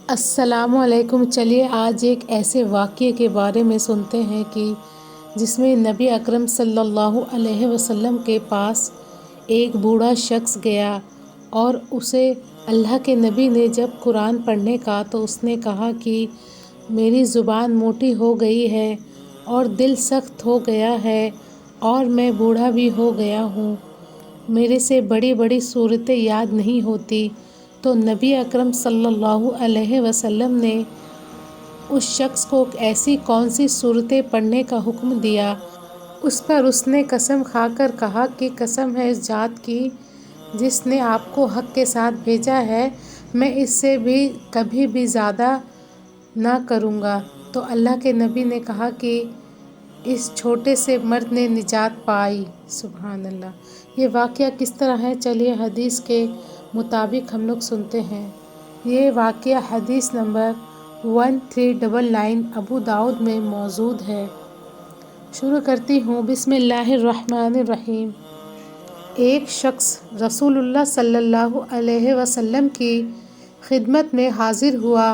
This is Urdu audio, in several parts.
السلام علیکم۔ چلیے آج ایک ایسے واقعے کے بارے میں سنتے ہیں کہ جس میں نبی اکرم صلی اللہ علیہ وسلم کے پاس ایک بوڑھا شخص گیا اور اسے اللہ کے نبی نے جب قرآن پڑھنے کا تو اس نے کہا کہ میری زبان موٹی ہو گئی ہے اور دل سخت ہو گیا ہے اور میں بوڑھا بھی ہو گیا ہوں، میرے سے بڑی بڑی صورتیں یاد نہیں ہوتی۔ تو نبی اکرم صلی اللہ علیہ وسلم نے اس شخص کو ایسی کون سی صورتیں پڑھنے کا حکم دیا۔ اس پر اس نے قسم کھا کر کہا کہ قسم ہے اس ذات کی جس نے آپ کو حق کے ساتھ بھیجا ہے، میں اس سے بھی کبھی بھی زیادہ نہ کروں گا۔ تو اللہ کے نبی نے کہا کہ اس چھوٹے سے مرد نے نجات پائی۔ سبحان اللہ۔ یہ واقعہ کس طرح ہے، چلیے حدیث کے مطابق ہم لوگ سنتے ہیں۔ یہ واقعہ حدیث نمبر 1399 ابو داؤد میں موجود ہے۔ شروع کرتی ہوں۔ بسم اللہ الرحمن الرحیم۔ ایک شخص رسول اللہ صلی اللہ علیہ وسلم کی خدمت میں حاضر ہوا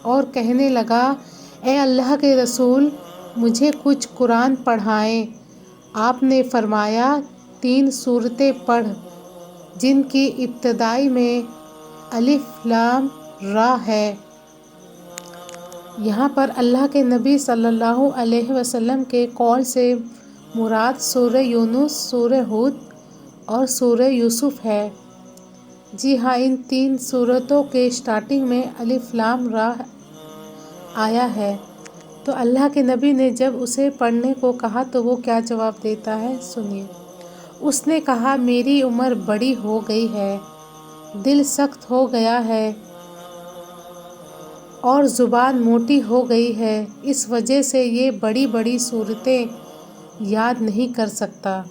اور کہنے لگا، اے اللہ کے رسول، مجھے کچھ قرآن پڑھائیں۔ آپ نے فرمایا، 3 سورتیں پڑھ جن کی ابتدائی میں الف لام را ہے۔ یہاں پر اللہ کے نبی صلی اللہ علیہ وسلم کے قول سے مراد سورہ یونس، سورہ ہود اور سورہ یوسف ہے۔ جی ہاں، ان 3 سورتوں کے اسٹارٹنگ میں الف لام را آیا ہے۔ تو اللہ کے نبی نے جب اسے پڑھنے کو کہا تو وہ کیا جواب دیتا ہے، سنیے۔ اس نے کہا، میری عمر بڑی ہو گئی ہے، دل سخت ہو گیا ہے اور زبان موٹی ہو گئی ہے، اس وجہ سے یہ بڑی بڑی صورتیں یاد نہیں کر سکتا۔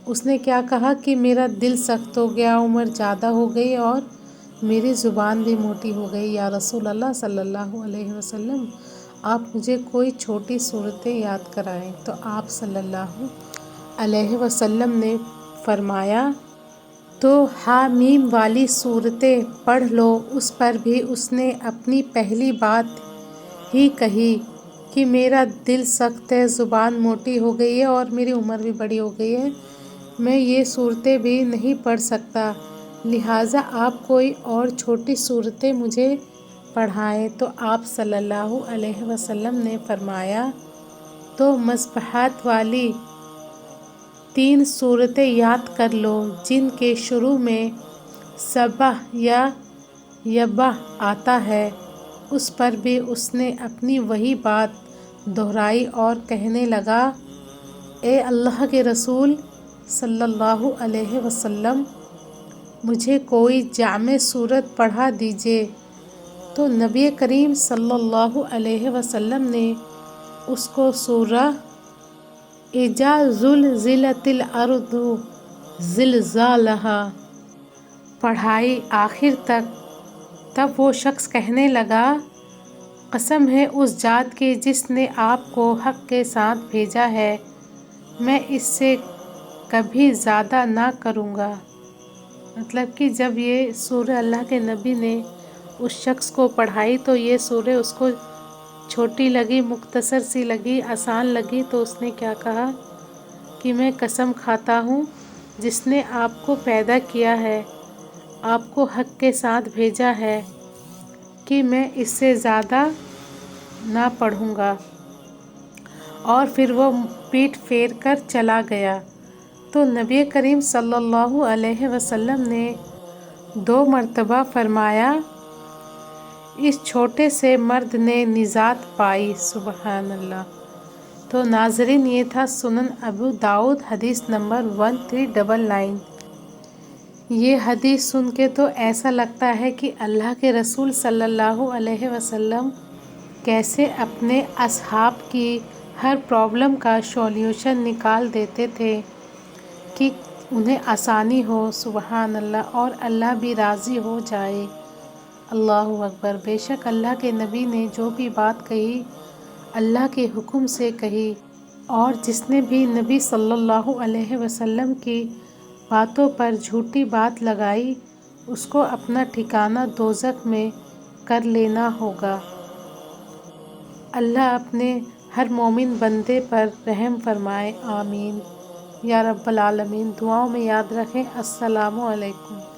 اس نے کیا کہا کہ میرا دل سخت ہو گیا، عمر زیادہ ہو گئی اور میری زبان بھی موٹی ہو گئی۔ یا رسول اللہ صلی اللہ علیہ وسلم، آپ مجھے کوئی چھوٹی صورتیں یاد کرائیں۔ تو آپ صلی اللہ علیہ وسلم نے فرمایا، تو حامیم والی صورتیں پڑھ لو۔ اس پر بھی اس نے اپنی پہلی بات ہی کہی کہ میرا دل سخت ہے، زبان موٹی ہو گئی ہے اور میری عمر بھی بڑی ہو گئی ہے، میں یہ صورتیں بھی نہیں پڑھ سکتا، لہٰذا آپ کوئی اور چھوٹی صورتیں مجھے پڑھائیں۔ تو آپ صلی اللہ علیہ وسلم نے فرمایا، تو مسبحات والی 3 صورتیں یاد کر لو جن کے شروع میں سبح یا یبہ آتا ہے۔ اس پر بھی اس نے اپنی وہی بات دہرائی اور کہنے لگا، اے اللہ کے رسول صلی اللہ علیہ وسلم، مجھے کوئی جامع صورت پڑھا دیجیے۔ تو نبی کریم صلی اللہ علیہ وسلم نے اس کو سورہ اذا زلزلت الارض زلزالہا پڑھائی آخر تک۔ تب وہ شخص کہنے لگا، قسم ہے اس ذات کی جس نے آپ کو حق کے ساتھ بھیجا ہے، میں اس سے کبھی زیادہ نہ کروں گا۔ مطلب کہ جب یہ سورہ اللہ کے نبی نے اس شخص کو پڑھائی تو یہ سورہ اس کو چھوٹی لگی، مختصر سی لگی، آسان لگی، تو اس نے کیا کہا کہ میں قسم کھاتا ہوں جس نے آپ کو پیدا کیا ہے، آپ کو حق کے ساتھ بھیجا ہے، کہ میں اس سے زیادہ نہ پڑھوں گا۔ اور پھر وہ پیٹھ پھیر کر چلا گیا۔ تو نبی کریم صلی اللہ علیہ وسلم نے 2 مرتبہ فرمایا، اس چھوٹے سے مرد نے نجات پائی۔ سبحان اللہ۔ تو ناظرین، یہ تھا سنن ابو داؤد حدیث نمبر 1399۔ یہ حدیث سن کے تو ایسا لگتا ہے کہ اللہ کے رسول صلی اللہ علیہ وسلم کیسے اپنے اصحاب کی ہر پرابلم کا سولوشن نکال دیتے تھے کہ انہیں آسانی ہو۔ سبحان اللہ۔ اور اللہ بھی راضی ہو جائے۔ اللہ اکبر۔ بے شک اللہ کے نبی نے جو بھی بات کہی اللہ کے حکم سے کہی، اور جس نے بھی نبی صلی اللہ علیہ وسلم کی باتوں پر جھوٹی بات لگائی اس کو اپنا ٹھکانہ دوزخ میں کر لینا ہوگا۔ اللہ اپنے ہر مومن بندے پر رحم فرمائے، آمین یا رب العالمین۔ دعاؤں میں یاد رکھیں۔ السلام علیکم۔